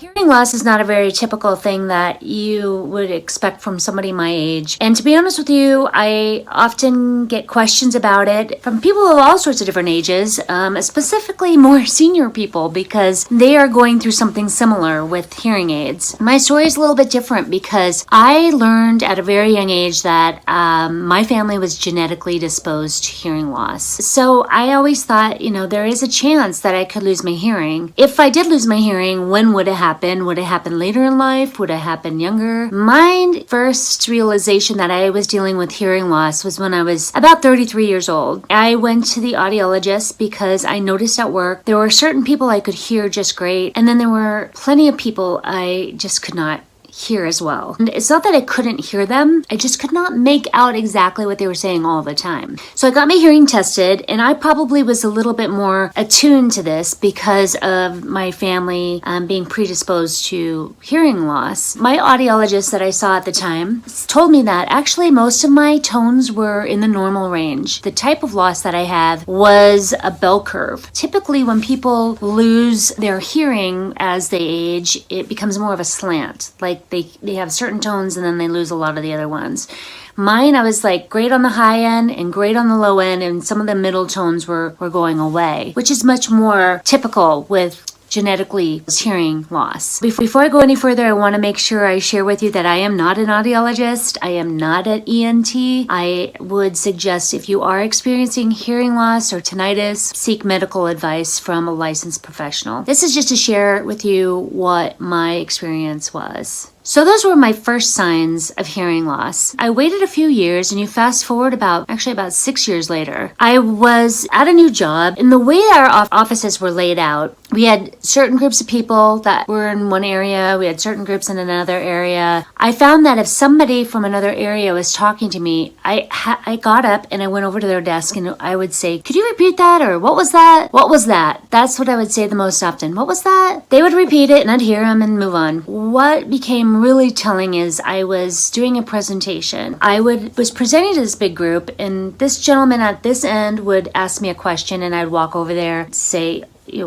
Hearing loss is not a very typical thing that you would expect from somebody my age. And to be honest with you, I often get questions about it from people of all sorts of different ages, specifically more senior people, because they are going through something similar with hearing aids. My story is a little bit different because I learned at a very young age that my family was genetically disposed to hearing loss. So I always thought, there is a chance that I could lose my hearing. If I did lose my hearing, when would it happen? Would it happen later in life? Would it happen younger? My first realization that I was dealing with hearing loss was when I was about 33 years old. I went to the audiologist because I noticed at work there were certain people I could hear just great, and then there were plenty of people I just could not hear as well. And it's not that I couldn't hear them, I just could not make out exactly what they were saying all the time. So I got my hearing tested, and I probably was a little bit more attuned to this because of my family being predisposed to hearing loss. My audiologist that I saw at the time told me that actually most of my tones were in the normal range. The type of loss that I have was a bell curve. Typically when people lose their hearing as they age, it becomes more of a slant. Like they have certain tones and then they lose a lot of the other ones. Mine, I was like great on the high end and great on the low end, and some of the middle tones were going away, which is much more typical with genetically hearing loss. Before I go any further, I want to make sure I share with you that I am not an audiologist. I am not an ENT. I would suggest if you are experiencing hearing loss or tinnitus, seek medical advice from a licensed professional. This is just to share with you what my experience was. So those were my first signs of hearing loss. I waited a few years, and you fast forward about 6 years later. I was at a new job, and the way our offices were laid out, we had certain groups of people that were in one area, we had certain groups in another area. I found that if somebody from another area was talking to me, I got up and I went over to their desk and I would say, "Could you repeat that?" Or "What was that? What was that?" That's what I would say the most often. "What was that?" They would repeat it and I'd hear them and move on. What became really telling is I was doing a presentation. I was presenting to this big group, and this gentleman at this end would ask me a question, and I'd walk over there, say,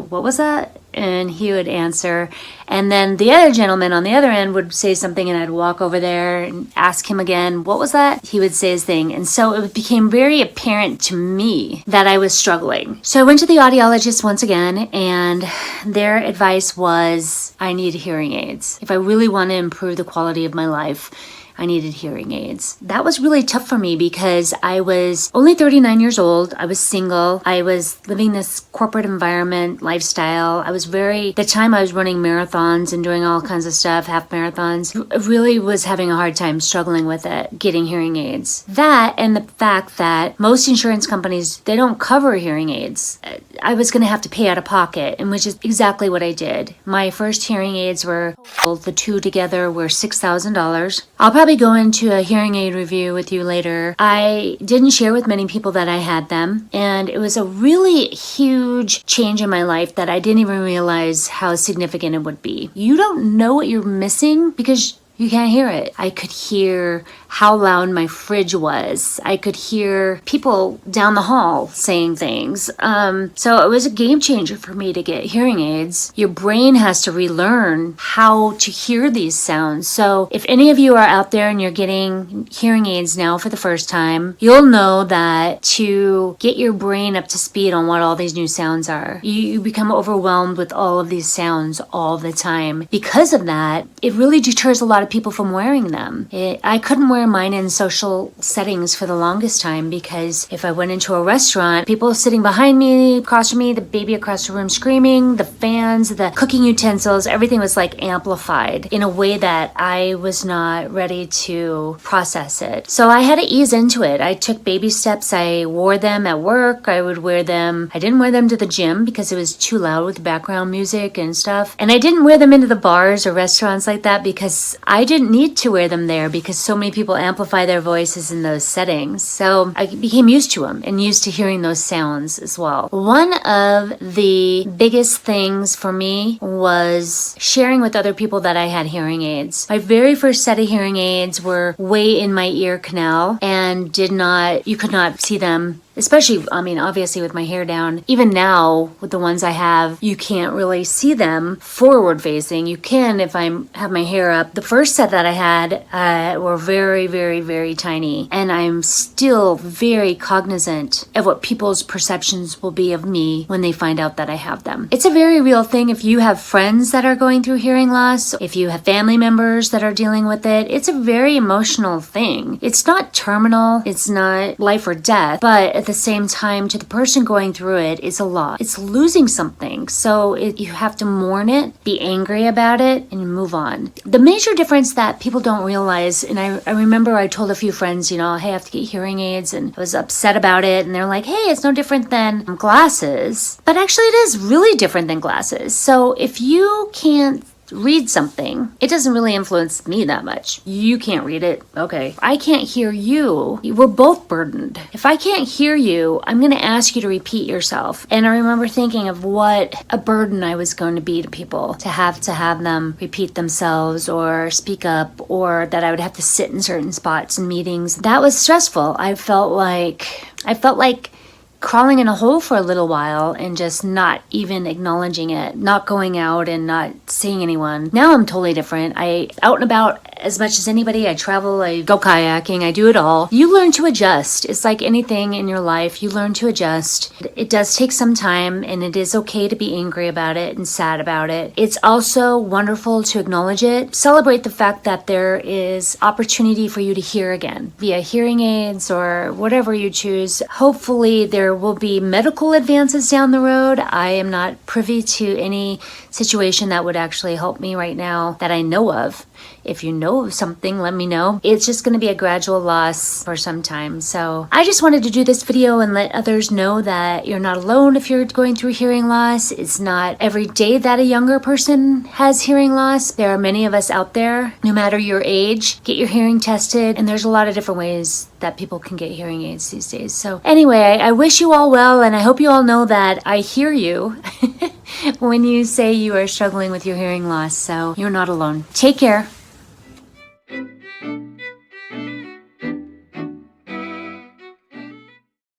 "What was that?" And he would answer. And then the other gentleman on the other end would say something, and I'd walk over there and ask him again, "What was that?" He would say his thing. And so it became very apparent to me that I was struggling. So I went to the audiologist once again, and their advice was I need hearing aids. If I really want to improve the quality of my life, I needed hearing aids. That was really tough for me because I was only 39 years old. I was single. I was living this corporate environment lifestyle. The time I was running marathons and doing all kinds of stuff, half marathons. I really was having a hard time struggling with it, getting hearing aids. That and the fact that most insurance companies, they don't cover hearing aids. I was going to have to pay out of pocket, and which is exactly what I did. My first hearing aids the two together were $6,000. I'll probably go into a hearing aid review with you later. I didn't share with many people that I had them, and it was a really huge change in my life that I didn't even realize how significant it would be. You don't know what you're missing because you can't hear it. I could hear how loud my fridge was. I could hear people down the hall saying things. So it was a game changer for me to get hearing aids. Your brain has to relearn how to hear these sounds. So if any of you are out there and you're getting hearing aids now for the first time, you'll know that to get your brain up to speed on what all these new sounds are, you become overwhelmed with all of these sounds all the time. Because of that, it really deters a lot of people from wearing them. I couldn't wear mine in social settings for the longest time because if I went into a restaurant, people sitting behind me, across from me, the baby across the room screaming, the fans, the cooking utensils, everything was like amplified in a way that I was not ready to process it. So I had to ease into it. I took baby steps. I wore them at work. I didn't wear them to the gym because it was too loud with background music and stuff. And I didn't wear them into the bars or restaurants like that because I didn't need to wear them there because so many people amplify their voices in those settings. So I became used to them and used to hearing those sounds as well. One of the biggest things for me was sharing with other people that I had hearing aids. My very first set of hearing aids were way in my ear canal and you could not see them especially, I mean, obviously with my hair down. Even now, with the ones I have, you can't really see them forward facing. You can if I have my hair up. The first set that I had were very, very, very tiny. And I'm still very cognizant of what people's perceptions will be of me when they find out that I have them. It's a very real thing. If you have friends that are going through hearing loss, if you have family members that are dealing with it, it's a very emotional thing. It's not terminal, it's not life or death, but at the same time, to the person going through it, it's a lot. It's losing something. So you have to mourn it, be angry about it, and move on. The major difference that people don't realize, and I remember I told a few friends, hey, I have to get hearing aids, and I was upset about it, and they're like, hey, it's no different than glasses. But actually, it is really different than glasses. So if you can't read something, it doesn't really influence me that much. You can't read it. Okay. I can't hear you. We're both burdened. If I can't hear you, I'm going to ask you to repeat yourself. And I remember thinking of what a burden I was going to be to people, to have them repeat themselves or speak up, or that I would have to sit in certain spots in meetings. That was stressful. I felt like crawling in a hole for a little while and just not even acknowledging it, not going out and not seeing anyone. Now I'm totally different. I out and about as much as anybody. I travel, I go kayaking, I do it all. You learn to adjust. It's like anything in your life, you learn to adjust. It does take some time, and it is okay to be angry about it and sad about it. It's also wonderful to acknowledge it. Celebrate the fact that there is opportunity for you to hear again via hearing aids or whatever you choose. Hopefully there will be medical advances down the road. I am not privy to any situation that would actually help me right now that I know of. If you know of something, let me know. It's just going to be a gradual loss for some time. So I just wanted to do this video and let others know that you're not alone if you're going through hearing loss. It's not every day that a younger person has hearing loss. There are many of us out there, no matter your age. Get your hearing tested, and there's a lot of different ways that people can get hearing aids these days. So anyway, I wish you all well, and I hope you all know that I hear you when you say you are struggling with your hearing loss. So you're not alone. Take care.